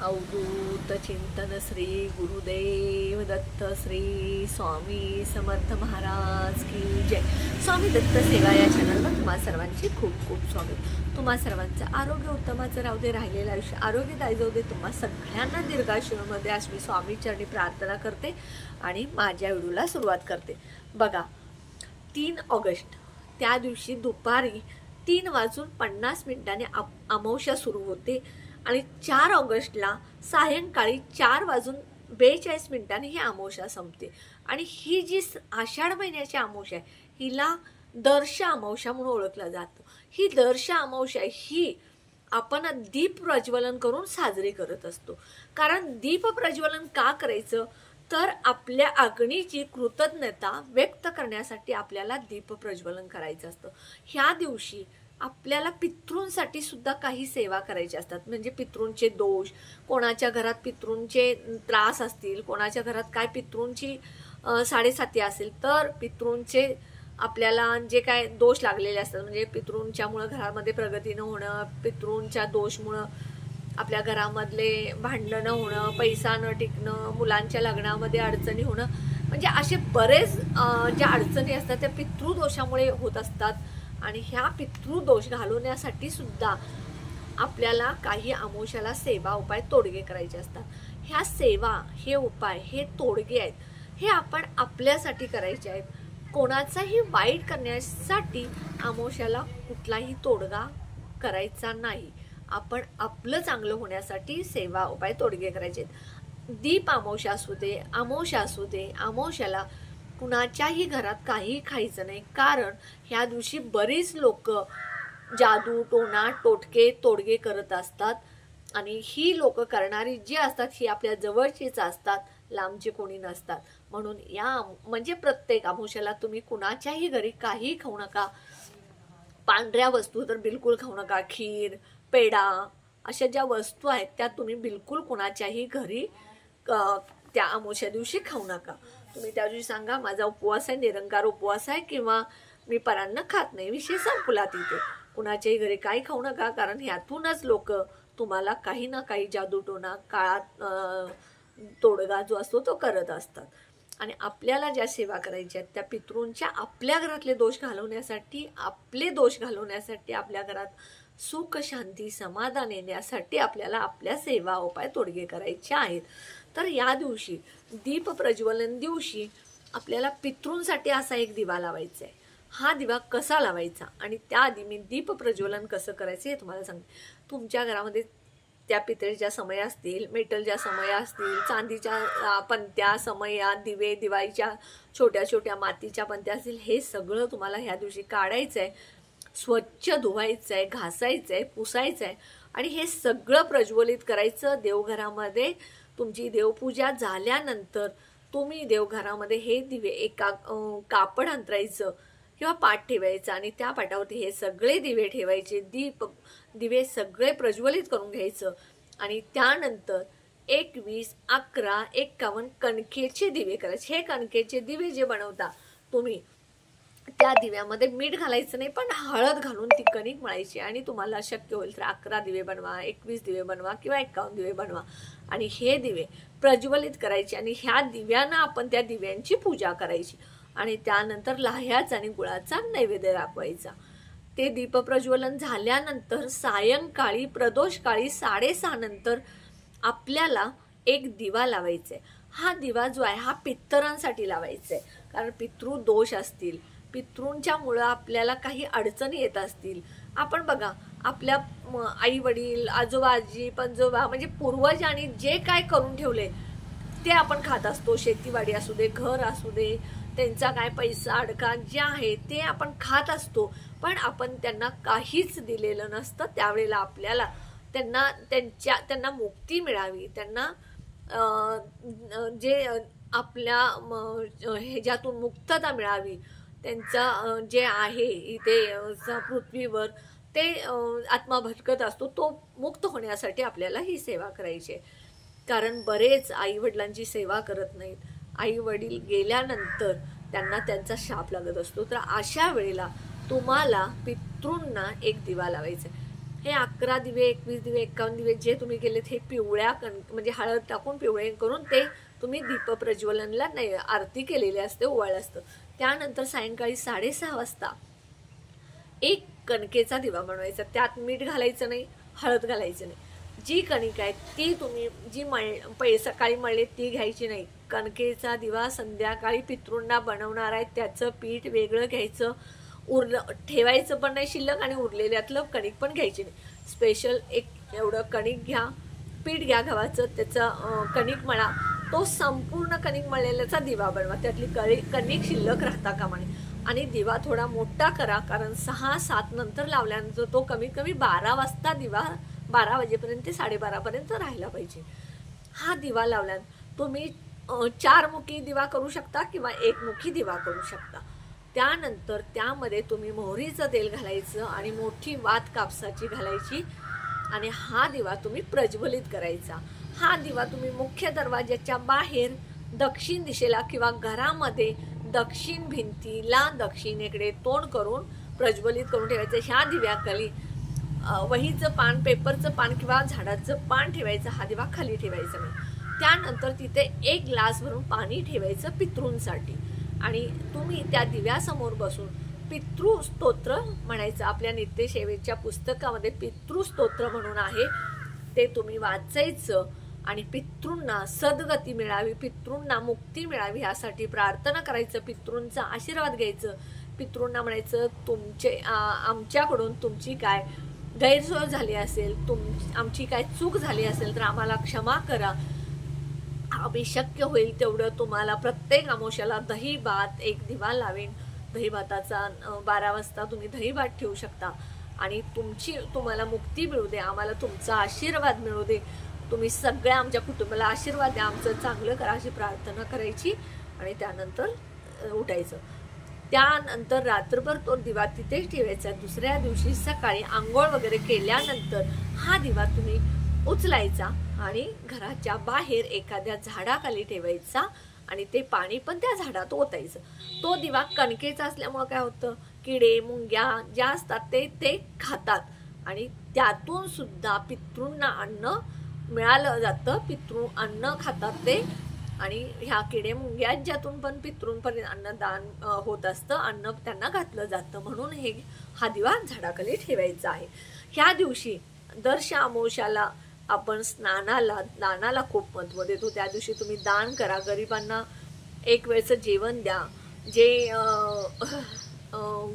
अवधूत चिंतन श्री गुरुदेव दत्त श्री स्वामी समर्थ महाराज की जय। स्वामी दत्त सेवा या चॅनलवर तुम्हा सर्वांचे खूप खूप स्वागत। तुम्हा सर्वांचं आरोग्य उत्तमाचं राहू दे, राहिलेलं आयुष्य आरोग्यदायी जाऊ दे। तुम्हा सगळ्यांना दीर्घायुष्यामध्ये आज मी स्वामी चरणी प्रार्थना करते आणि माझ्या व्हिडिओला सुरुवात करते। बघा, 3 ऑगस्ट त्या दिवशी दुपारी 3:50 अमावस्या सुरू होते आणि 4 ऑगस्टला सायंकाळी 4:42 ही अमावस्या संपते। आणि ही जी आषाढ महिन्याची अमावस्या आहे हिला दर्श अमावस्या म्हणून ओळखलं जातं। ही दर्श अमावस्या ही आपण दीप प्रज्वलन करून साजरी करत असतो। कारण दीप प्रज्वलन का करायचं तर आपल्या अग्नीची कृतज्ञता व्यक्त करण्यासाठी आपल्याला दीप प्रज्वलन करायचं असतं। ह्या दिवशी आपल्याला पितृंसाठी सुद्धा काही सेवा करायची असतात। म्हणजे पितृंचे दोष, कोणाच्या घरात पितृंचे त्रास असतील, कोणाच्या घरात काय पितृंची साडेसाती असेल तर पितृंचे आपल्याला जे काय दोष लागलेले असतात, म्हणजे पितृंच्यामुळे घरामध्ये प्रगती न होणं, पितृंच्या दोषमुळं आपल्या घरामधले भांडणं होणं, पैसा न टिकणं, मुलांच्या लग्नामध्ये अडचणी होणं, म्हणजे असे बरेच ज्या अडचणी असतात त्या पितृदोषामुळे होत असतात। आणि ह्या पितृदोष घालवण्यासाठी सुद्धा आपल्याला काही अमावस्याला सेवा उपाय तोडगे करायचे असतात। ह्या सेवा, हे उपाय, हे तोडगे आहेत हे आपण आपल्यासाठी करायचे आहेत। कोणाचाही वाईट करण्यासाठी अमावस्याला कुठलाही तोडगा करायचा नाही। आपण आपलं चांगलं होण्यासाठी सेवा उपाय तोडगे करायचे। दीप अमावस्या असू दे, अमावस्या असू दे, अमावस्याला कुणाच्याही घरात काही खायचं नाही। कारण ह्या दिवशी बरीच लोक जादू, टोना, टोटके, तोडगे करत असतात आणि ही लोक करणारी जी असतात ही आपल्या जवळचीच असतात, लांबचे कोणी नसतात। म्हणून म्हणजे प्रत्येक अमावस्याला तुम्ही कुणाच्याही घरी काही खाऊ नका। पांढऱ्या वस्तू तर बिलकुल खाऊ नका। खीर, पेढा अशा ज्या वस्तू आहेत त्या तुम्ही बिलकुल कुणाच्याही घरी त्या अमावस्या दिवशी खाऊ नका। तुम्ही त्या दिवशी सांगा माझा उपवास आहे, निरंकार उपवास आहे, किंवा मी परान्न खात नाही, विषय संपला तिथे। कुणाच्याही घरी काही खाऊ नका, कारण ह्यातूनच लोक तुम्हाला काही ना काही जादूटोना, काळात तोडगा जो असतो तो करत असतात। आणि आपल्याला ज्या सेवा करायच्या आहेत त्या पितृंच्या आपल्या घरातले दोष घालवण्यासाठी, आपले दोष घालवण्यासाठी, आपल्या घरात सुख, शांती, समाधान येण्यासाठी आपल्याला आपल्या सेवा उपाय तोडगे करायचे आहेत। तर या दिवशी दीप प्रज्वलन दिवशी आपल्याला पितृंसाठी असा एक दिवा लावायचा आहे। हा दिवा कसा लावायचा आणि त्याआधी मी दीप प्रज्वलन कसं करायचं हे तुम्हाला सांगते। तुमच्या घरामध्ये त्या पितळेच्या समया असतील, मेटलच्या समया असतील, चांदीच्या पंत्या, समया, दिवे, दिवाळीच्या छोट्या छोट्या मातीच्या पंत्या असतील, हे सगळं तुम्हाला ह्या दिवशी काढायचं आहे, स्वच्छ धुवायचं आहे, घासायचं आहे, पुसायचं आहे आणि हे सगळं प्रज्वलित करायचं। देवघरामध्ये तुमची देवपूजा झाल्यानंतर तुम्ही देवघरामध्ये हे दिवे एका कापड अंतरायचं किंवा पाट ठेवायचं आणि त्या पाटावरती हे सगळे दिवे ठेवायचे। दिवे सगळे प्रज्वलित करून घ्यायचं आणि त्यानंतर 21, 11, 51 कणकेचे दिवे करायचे। हे कणकेचे दिवे जे बनवता तुम्ही त्या दिव्यामध्ये मीठ घालायचं नाही, पण हळद घालून ती कणिक मळायची आणि तुम्हाला शक्य होईल तर 11 दिवे बनवा, 21 दिवे बनवा किंवा 51 दिवे बनवा आणि हे दिवे प्रज्वलित करायचे आणि ह्या दिव्यांना आपण त्या दिव्यांची पूजा करायची आणि त्यानंतर लाह्याचा आणि गुळाचा नैवेद्य दाखवायचा। ते दीप प्रज्वलन झाल्यानंतर सायंकाळी प्रदोषकाळी 6:30 नंतर आपल्याला एक दिवा लावायचा आहे। हा दिवा जो आहे हा पितरांसाठी लावायचा आहे, कारण पितृ दोष असतील, पितृंच्या मुळे आपल्याला काही अडचणी येत असतील। आपण बघा, आपल्या आई वडील, आजोबा, आजी, पणजोबा म्हणजे पूर्वजांनी जे काय करून ठेवले ते आपण खात असतो। शेतीवाडी असू दे, घर असू दे, त्यांचा काय पैसा अडका जे आहे ते आपण खात असतो, पण आपण त्यांना काहीच दिलेलं नसतं। त्यावेळेला आपल्याला त्यांना मुक्ती मिळावी, त्यांना जे आपल्या ह्याच्यातून मुक्तता मिळावी, त्यांचा जे आहे इथे पृथ्वीवर ते आत्मा भटकत असतो तो मुक्त होण्यासाठी आपल्याला ही सेवा करायची आहे। कारण बरेच आई वडिलांची सेवा करत नाहीत, आई वडील गेल्यानंतर त्यांना त्यांचा शाप लागत असतो। तर अशा वेळेला तुम्हाला पितृंना एक दिवा लावायचा आहे। हे 11 दिवे, 21 दिवे, 51 दिवे जे तुम्ही केलेत हे पिवळ्या म्हणजे हळद टाकून पिवळे करून ते तुम्ही दीप प्रज्वलनला नाही आरती केलेली असते, ओवाळलं असतं. त्यानंतर सायंकाळी 6:30 वाजता एक कणकेचा दिवा बनवायचा. त्यात मीठ घालायचं नाही, हळद घालायचं नाही. जी कणिक आहे ती तुम्ही जी सकाळी मळले ती घ्यायची नाही. कणकेचा दिवा संध्याकाळी पितृंना बनवणार आहे त्याचं पीठ वेगळं घ्यायचं, ठेवायचं पण नाही शिल्लक, आणि उरलेल्यातलं कणिक पण घ्यायची नाही. स्पेशल एक एवढं कणिक घ्या, पीठ घ्या गव्हाचं, त्याचं कणिक मळा, तो संपूर्ण कणिक मळलेल्याचा दिवा बनवा. त्यातली कणिक शिल्लक राहता कामा नये. आणि दिवा थोडा मोठा करा, कारण 6-7 नंतर लावल्यानंतर तो कमीत कमी 12 वाजता दिवा 12 वाजेपर्यंत ते 12:30पर्यंत राहायला पाहिजे. हा दिवा लावल्यानंतर तुम्ही 4 मुखी दिवा करू शकता किंवा 1 मुखी दिवा करू शकता. त्यानंतर त्यामध्ये तुम्ही मोहरीचं तेल घालायचं आणि मोठी वात कापसाची घालायची आणि हा दिवा तुम्ही प्रज्वलित करायचा. हा दिवा तुम्ही मुख्य दरवाजाच्या बाहेर दक्षिण दिशेला किंवा घरामध्ये दक्षिण भिंतीला दक्षिणेकडे तोंड करून प्रज्वलित करून ठेवायचं. ह्या दिव्याखाली वहीचं पान, पेपरचं पान किंवा झाडाचं पान ठेवायचं. हा दिवा खाली ठेवायचा नाही. त्यानंतर तिथे 1 ग्लास भरून पाणी ठेवायचं पितृंसाठी आणि तुम्ही त्या दिव्यासमोर बसून पितृस्तोत्र म्हणायचं. आपल्या नित्यसेवेच्या पुस्तकामध्ये पितृस्तोत्र म्हणून आहे, ते तुम्ही वाचायचं आणि पितृंना सद्गती मिळावी, पितृंना मुक्ती मिळावी यासाठी प्रार्थना करायचं, पितृंचा आशीर्वाद घ्यायचं. पितृंना म्हणायचं आमच्याकडून तुमची काय गैरसोय झाली असेल, आमची काय चूक झाली असेल तर आम्हाला क्षमा करा. आम्ही शक्य होईल तेवढं तुम्हाला प्रत्येक अमावस्याला दही भात 1 दिवा लावेन. दही भाताचा 12 वाजता तुम्ही दही भात ठेवू शकता आणि तुम्हाला मुक्ती मिळू दे, आम्हाला तुमचा आशीर्वाद मिळू दे, तुम्ही सगळ्या आमच्या कुटुंबाला आशीर्वाद द्या, आमचं चांगलं करा अशी प्रार्थना करायची आणि त्यानंतर उठायचं. त्यानंतर रात्रभर तो दिवा तिथेच ठेवायचा. दुसऱ्या दिवशी सकाळी आंघोळ वगैरे केल्यानंतर हा दिवा तुम्ही उचलायचा आणि घराच्या बाहेर एखाद्या झाडाखाली ठेवायचा आणि ते पाणी पण त्या झाडात ओतायचं. तो दिवा कणकेचा असल्यामुळे काय होतं, किडे मुंग्या ज्या असतात ते खातात आणि त्यातून सुद्धा पितृंना अन्न मिळालं जातं. पितृ अन्न खातात ते आणि ह्या किडे मुंग्या ज्यातून पण पितृंपर्यंत अन्नदान होत असतं, अन्न त्यांना घातलं जातं. म्हणून हा दिवा झाडाखाली ठेवायचा आहे. ह्या दिवशी दर अमावस्याला आपण दानाला खूप महत्त्व देतो. त्या दिवशी तुम्ही दान करा, गरिबांना 1 वेळचं जेवण द्या. जे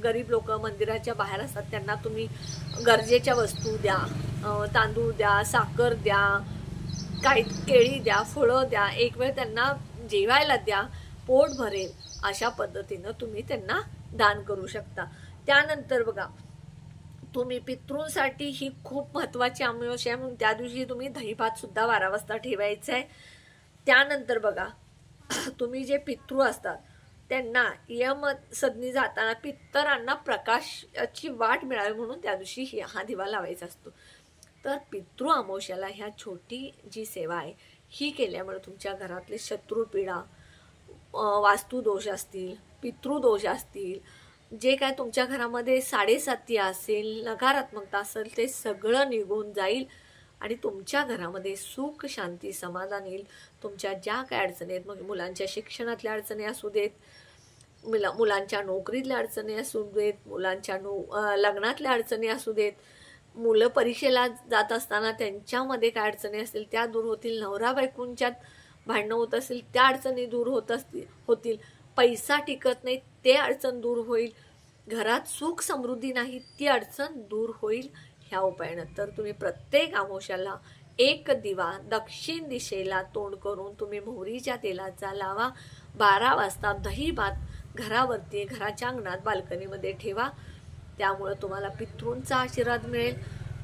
गरीब लोक मंदिराच्या बाहेर असतात त्यांना तुम्ही गरजेच्या वस्तू द्या, तांदूळ द्या, साखर द्या, काही केळी द्या, फळं द्या, 1 वेळ त्यांना जेवायला द्या, पोट भरेल अशा पद्धतीनं तुम्ही त्यांना दान करू शकता. त्यानंतर बघा, तुम्ही पितृंसाठी ही खूप महत्त्वाची अमावस्या आहे म्हणून त्या दिवशी तुम्ही दही भात सुद्धा 12 वाजता ठेवायचं आहे. त्यानंतर बघा, तुम्ही जे पितृ असतात त्यांना यम सदनी जाताना पितरांना प्रकाशाची वाट मिळावी म्हणून त्या दिवशी हा दिवा लावायचा असतो. तर पितृ अमावस्याला ह्या छोटी जी सेवा आहे ही केल्यामुळे तुमच्या घरातले शत्रुपीडा, वास्तुदोष असतील, पितृदोष असतील, जे काय तुमच्या घरामध्ये 7.5 असेल, नकारात्मकता असेल, ते सगळं निघून जाईल आणि तुमच्या घरामध्ये सुख, शांती, समाधान येईल. तुमच्या ज्या काय अडचणी आहेत, मग मुलांच्या शिक्षणातल्या अडचणी असू देत, मुलांच्या नोकरीतल्या अडचणी असू देत, मुलांच्या लग्नातल्या अडचणी असू देत, मुलं परीक्षेला जात असताना त्यांच्यामध्ये काय अडचणी असतील त्या दूर होतील, नवरा बायकोंच्यात भांडणं होत असतील त्या अडचणी दूर होतील, पैसा टिकत नाही ते अडचण दूर होईल, घरात सुख समृद्धी नाही ती अडचण दूर होईल ह्या उपायानं. तर तुम्ही प्रत्येक अमावस्याला 1 दिवा दक्षिण दिशेला तोंड करून तुम्ही मोहरीच्या तेलाचा लावा. 12 वाजता दही भात घरावरती, घराच्या अंगणात, बाल्कनीमध्ये ठेवा. त्यामुळे तुम्हाला पितृंचा आशीर्वाद मिळेल,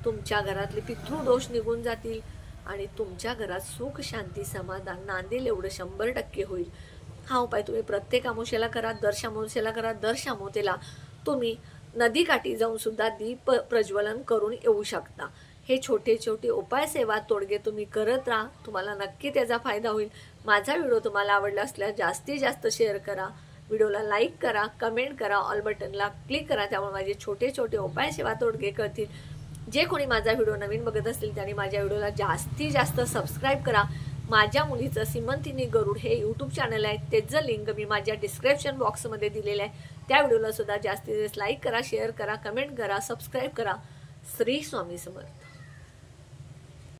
तुमच्या घरातले पितृदोष निघून जातील आणि तुमच्या घरात सुख, शांती, समाधान नांदेल एवढं 100% होईल. हा उपाय तुम्ही प्रत्येक अमावस्याला करा, दर अमावस्याला करा. दर अमावस्येला तुम्ही नदीकाठी जाऊन सुद्धा दीप प्रज्वलन करून येऊ शकता. हे छोटे छोटे उपाय, सेवा, तोडगे तुम्ही करत राहा, तुम्हाला नक्की त्याचा फायदा होईल. माझा व्हिडिओ तुम्हाला आवडला असल्यास जास्तीत जास्त शेअर करा, व्हिडिओला लाईक करा, कमेंट करा, ऑल बटनला क्लिक करा. त्यामुळे माझे छोटे छोटे उपाय, सेवा, तोडगे कळतील. जे कोणी माझा व्हिडिओ नवीन बघत असतील त्यांनी माझ्या व्हिडिओला जास्तीत जास्त सबस्क्राईब करा. माझ्या मुलीचं सीमंतिनी गरुड हे यूट्यूब चॅनल आहे, त्याचं लिंक मी माझ्या डिस्क्रिप्शन बॉक्समध्ये दिलेलं आहे. त्या व्हिडिओला सुद्धा जास्तीत जास्त लाईक करा, शेअर करा, कमेंट करा, सबस्क्राईब करा. श्री स्वामी समर्थ.